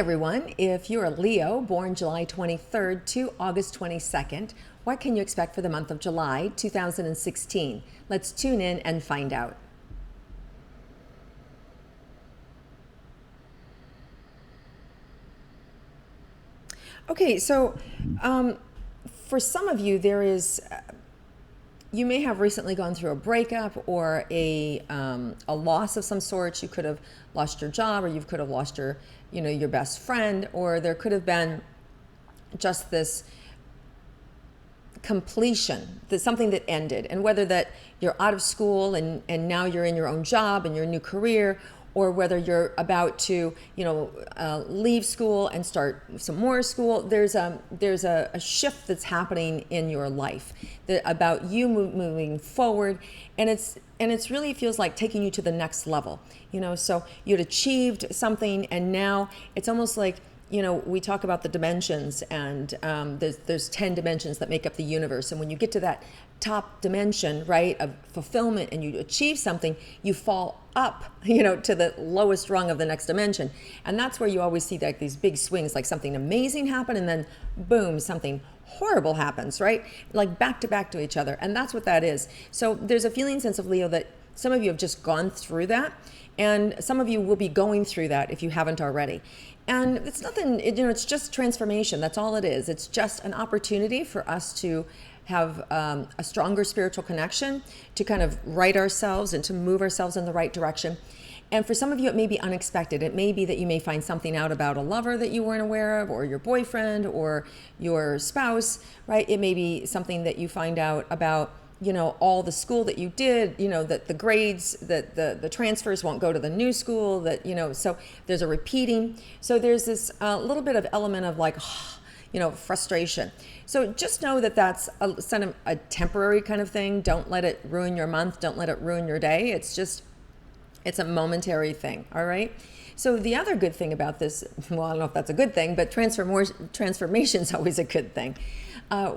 everyone. If you're a Leo, born July 23rd to August 22nd, what can you expect for the month of July 2016? Let's tune in and find out. Okay, so for some of you, you may have recently gone through a breakup or a loss of some sort. You could have lost your job, or you could have lost your best friend, or there could have been just this completion, something that ended. And whether that you're out of school and now you're in your own job and your new career, or whether you're about to leave school and start some more school, there's a shift that's happening in your life about you moving forward, and it's really feels like taking you to the next level. So you'd achieved something, and now it's almost like, we talk about the dimensions, and there's 10 dimensions that make up the universe. And when you get to that top dimension, right, of fulfillment, and you achieve something, you fall up, to the lowest rung of the next dimension. And that's where you always see like these big swings, like something amazing happen, and then boom, something horrible happens, right? Like back to each other. And that's what that is. So there's a feeling sense of Leo that some of you have just gone through that, and some of you will be going through that if you haven't already. And it's nothing, it's just transformation. That's all it is. It's just an opportunity for us to have a stronger spiritual connection, to kind of right ourselves and to move ourselves in the right direction. And for some of you, it may be unexpected. It may be that you may find something out about a lover that you weren't aware of, or your boyfriend, or your spouse, right? It may be something that you find out about, all the school that you did, that the grades, that the transfers won't go to the new school, so there's a repeating. So there's this little bit of element of like, frustration. So just know that that's a temporary kind of thing. Don't let it ruin your month. Don't let it ruin your day. It's a momentary thing. All right. So the other good thing about this, well, I don't know if that's a good thing, but transformation is always a good thing.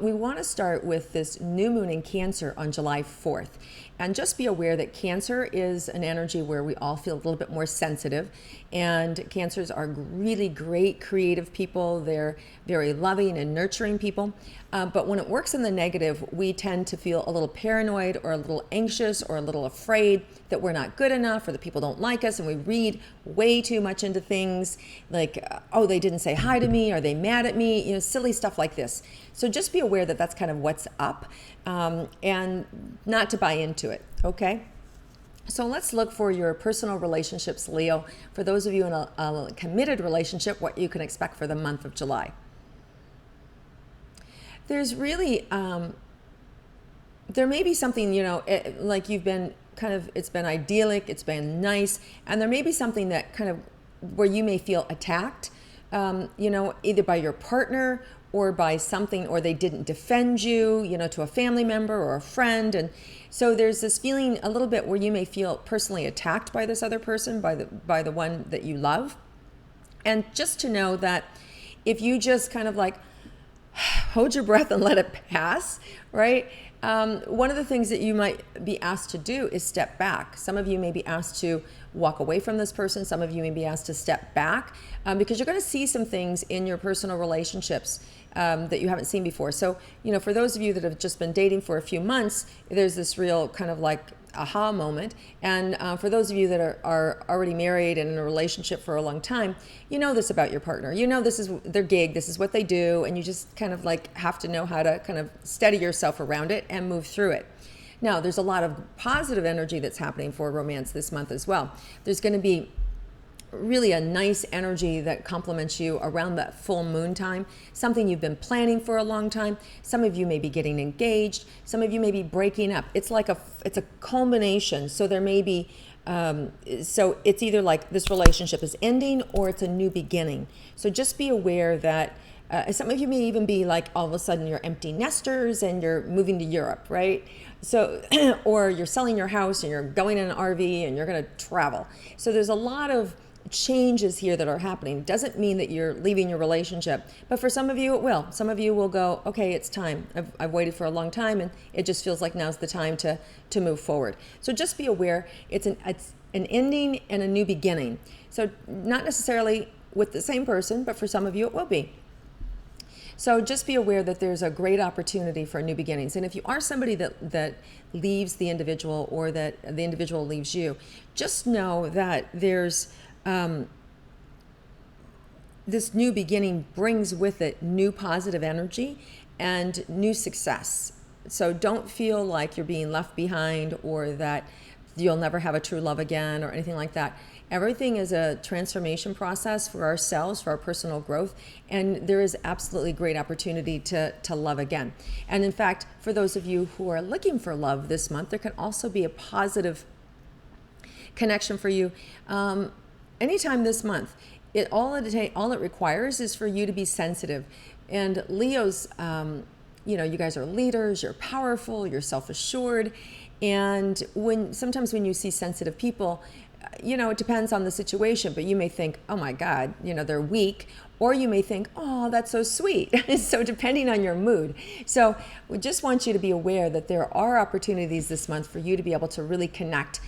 We want to start with this new moon in Cancer on July 4th. And just be aware that Cancer is an energy where we all feel a little bit more sensitive. And Cancers are really great creative people. They're very loving and nurturing people. But when it works in the negative, we tend to feel a little paranoid, or a little anxious, or a little afraid that we're not good enough, or that people don't like us. And we read way too much into things like, oh, they didn't say hi to me. Are they mad at me? Silly stuff like this. So just be aware that that's kind of what's up, and not to buy into it, okay? So let's look for your personal relationships, Leo. For those of you in a committed relationship, what you can expect for the month of July. There's really, there may be something, like you've been it's been idyllic, it's been nice, and there may be something that kind of where you may feel attacked, either by your partner or by something, or they didn't defend you, to a family member or a friend. And so there's this feeling a little bit where you may feel personally attacked by this other person, by the one that you love. And just to know that if you just kind of like hold your breath and let it pass, right? One of the things that you might be asked to do is step back. Some of you may be asked to walk away from this person. Some of you may be asked to step back, because you're going to see some things in your personal relationships that you haven't seen before. So, for those of you that have just been dating for a few months, there's this real kind of like aha moment. And for those of you that are already married and in a relationship for a long time, you know this about your partner. This is their gig, this is what they do, and you just kind of like have to know how to kind of steady yourself around it and move through it. Now, there's a lot of positive energy that's happening for romance this month as well. There's going to be really a nice energy that complements you around that full moon time, something you've been planning for a long time. Some of you may be getting engaged. Some of you may be breaking up. It's a culmination. So there may be, so it's either like this relationship is ending or it's a new beginning. So just be aware that some of you may even be like all of a sudden you're empty nesters and you're moving to Europe, right? So, or you're selling your house and you're going in an RV and you're going to travel. So there's a lot of changes here that are happening. It doesn't mean that you're leaving your relationship, but for some of you it will. Some of you will go, okay, it's time. I've waited for a long time, and it just feels like now's the time to move forward. So just be aware, it's an ending and a new beginning. So not necessarily with the same person, but for some of you it will be. So just be aware that there's a great opportunity for new beginnings. And if you are somebody that leaves the individual, or that the individual leaves you, just know that there's this new beginning brings with it new positive energy and new success. So don't feel like you're being left behind, or that you'll never have a true love again, or anything like that. Everything is a transformation process for ourselves, for our personal growth, and there is absolutely great opportunity to love again. And in fact, for those of you who are looking for love this month, there can also be a positive connection for you anytime this month. All it requires is for you to be sensitive. And Leos, you guys are leaders, you're powerful, you're self-assured, and sometimes when you see sensitive people, it depends on the situation, but you may think, oh my God, they're weak, or you may think, oh, that's so sweet. So depending on your mood. So we just want you to be aware that there are opportunities this month for you to be able to really connect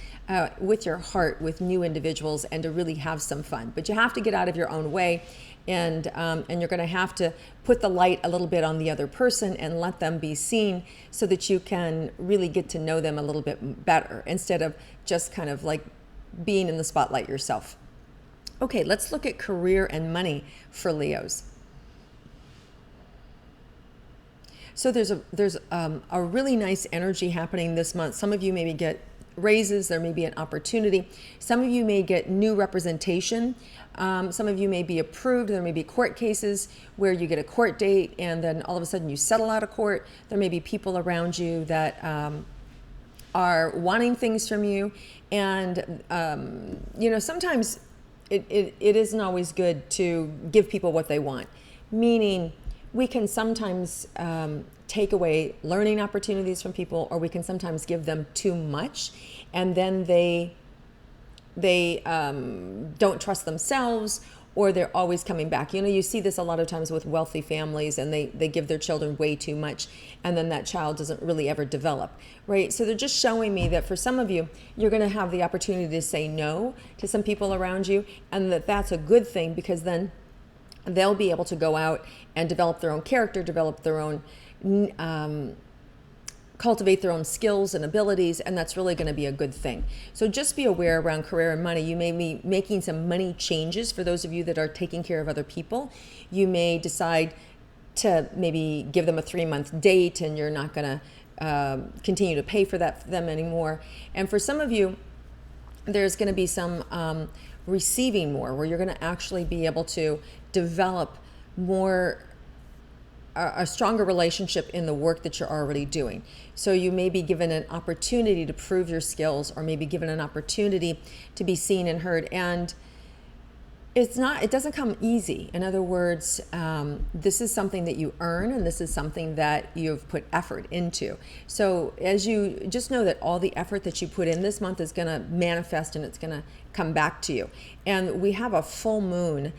with your heart with new individuals, and to really have some fun. But you have to get out of your own way, and you're going to have to put the light a little bit on the other person and let them be seen, so that you can really get to know them a little bit better, instead of just kind of like being in the spotlight yourself. Okay, let's look at career and money for Leos. So there's a really nice energy happening this month. Some of you maybe get raises, there may be an opportunity. Some of you may get new representation. Some of you may be approved. There may be court cases where you get a court date and then all of a sudden you settle out of court. There may be people around you that are wanting things from you. And, sometimes it isn't always good to give people what they want. Meaning, we can sometimes take away learning opportunities from people, or we can sometimes give them too much, and then they don't trust themselves, or they're always coming back. You see this a lot of times with wealthy families, and they give their children way too much, and then that child doesn't really ever develop, right? So they're just showing me that for some of you, you're going to have the opportunity to say no to some people around you, and that's a good thing, because then they'll be able to go out and develop their own character, develop their own, cultivate their own skills and abilities, and that's really going to be a good thing. So just be aware around career and money. You may be making some money changes for those of you that are taking care of other people. You may decide to maybe give them a 3-month date, and you're not going to continue to pay for them anymore. And for some of you, there's going to be some receiving more, where you're going to actually be able to develop a stronger relationship in the work that you're already doing. So you may be given an opportunity to prove your skills, or maybe given an opportunity to be seen and heard. And it doesn't come easy. In other words, this is something that you earn, and this is something that you've put effort into. So as you just know that all the effort that you put in this month is going to manifest, and it's going to come back to you. And we have a full moon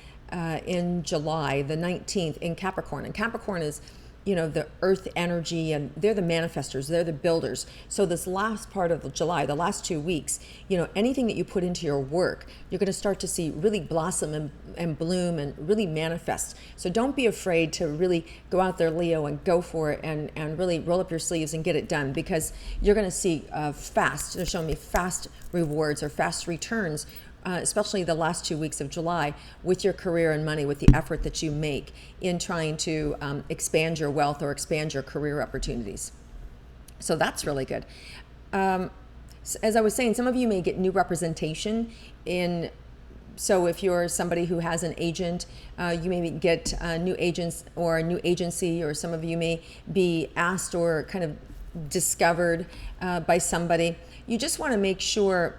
in July, the 19th, in Capricorn. And Capricorn is, the earth energy, and they're the manifestors, they're the builders. So this last part of July, the last 2 weeks, anything that you put into your work, you're going to start to see really blossom and bloom and really manifest. So don't be afraid to really go out there, Leo, and go for it, and really roll up your sleeves and get it done, because you're going to see they're showing me fast rewards, or fast returns, especially the last 2 weeks of July, with your career and money, with the effort that you make in trying to expand your wealth or expand your career opportunities. So that's really good. As I was saying, some of you may get new representation so if you're somebody who has an agent, you may get new agents or a new agency, or some of you may be asked or kind of discovered by somebody. You just want to make sure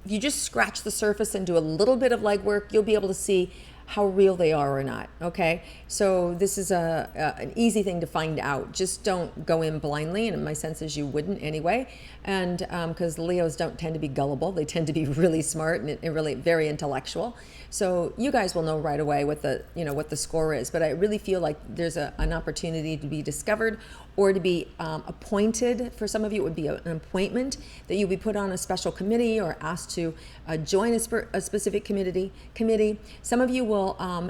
you just scratch the surface and do a little bit of legwork. You'll be able to see how real they are or not. Okay, so this is an easy thing to find out. Just don't go in blindly, and my sense is you wouldn't anyway. And because Leos don't tend to be gullible, they tend to be really smart and really very intellectual. So you guys will know right away what the score is. But I really feel like there's an opportunity to be discovered or to be appointed. For some of you, it would be an appointment that you'll be put on a special committee or asked to join a specific committee. Some of you will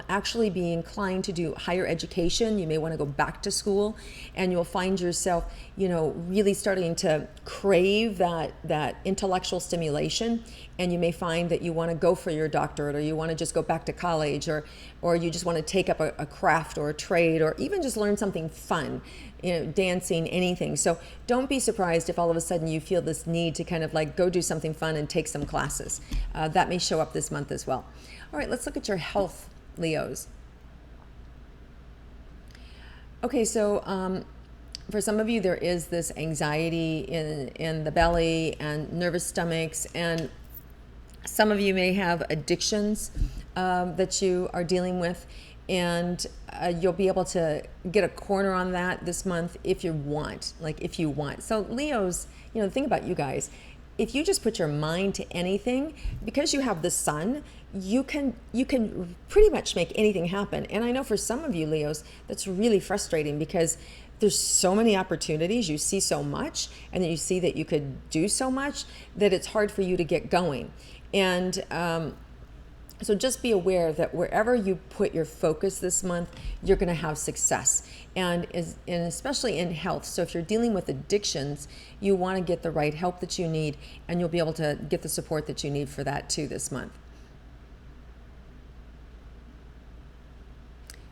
actually be inclined to do higher education. You may want to go back to school, and you'll find yourself, really starting to crave that intellectual stimulation. And you may find that you want to go for your doctorate, or you want to just go back to college, or you just want to take up a craft or a trade, or even just learn something fun, dancing, anything. So don't be surprised if all of a sudden you feel this need to kind of like go do something fun and take some classes. That may show up this month as well. All right, let's look at your health, Leos. Okay, so for some of you, there is this anxiety in the belly and nervous stomachs, and some of you may have addictions that you are dealing with, and you'll be able to get a corner on that this month if you want. So Leos, the thing about you guys, if you just put your mind to anything, because you have the sun, you can pretty much make anything happen. And I know for some of you, Leos, that's really frustrating because there's so many opportunities, you see so much, and then you see that you could do so much that it's hard for you to get going. And so just be aware that wherever you put your focus this month, you're going to have success, and especially in health. So if you're dealing with addictions, you want to get the right help that you need, and you'll be able to get the support that you need for that too this month.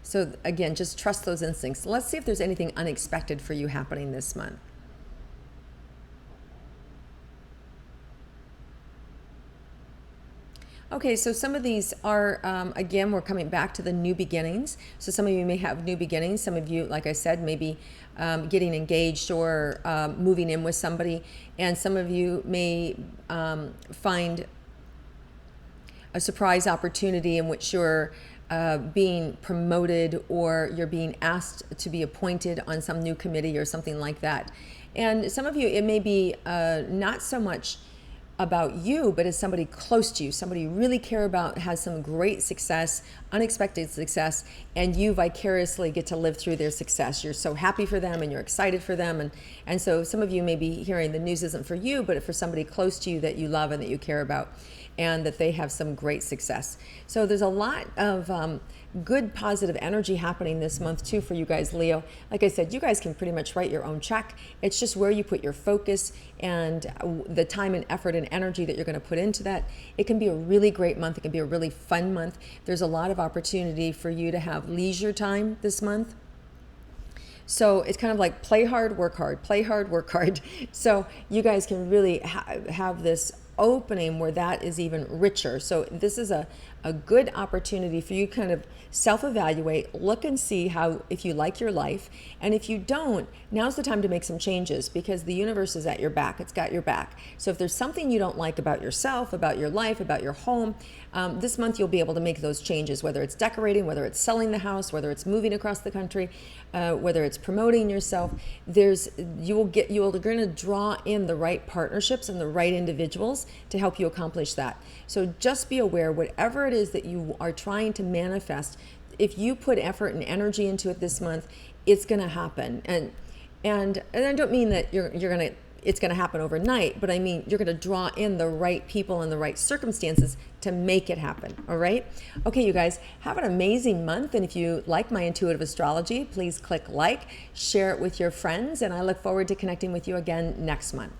So again, just trust those instincts. Let's see if there's anything unexpected for you happening this month. Okay, so some of these are, again, we're coming back to the new beginnings. So some of you may have new beginnings. Some of you, like I said, maybe getting engaged or moving in with somebody. And some of you may find a surprise opportunity in which you're being promoted, or you're being asked to be appointed on some new committee or something like that. And some of you, it may be not so much about you, but as somebody close to you, somebody you really care about, has some great success, unexpected success, and you vicariously get to live through their success. You're so happy for them and you're excited for them. And so some of you may be hearing the news isn't for you, but for somebody close to you that you love and that you care about, and that they have some great success. So there's a lot of good positive energy happening this month too for you guys, Leo. Like I said, you guys can pretty much write your own check. It's just where you put your focus and the time and effort and energy that you're going to put into that. It can be a really great month. It can be a really fun month. There's a lot of opportunity for you to have leisure time this month. So it's kind of like play hard, work hard, play hard, work hard. So you guys can really have this opening where that is even richer. So this is a good opportunity for you to kind of self-evaluate, look and see how, if you like your life, and if you don't, now's the time to make some changes, because the universe is at your back. It's got your back. So if there's something you don't like about yourself, about your life, about your home, this month you'll be able to make those changes, whether it's decorating, whether it's selling the house, whether it's moving across the country, whether it's promoting yourself. You're going to draw in the right partnerships and the right individuals to help you accomplish that. So just be aware, whatever it is that you are trying to manifest, if you put effort and energy into it this month, it's going to happen. And I don't mean that it's going to happen overnight, but I mean you're going to draw in the right people and the right circumstances to make it happen. All right? Okay, you guys, have an amazing month. And if you like my intuitive astrology, please click like, share it with your friends, and I look forward to connecting with you again next month.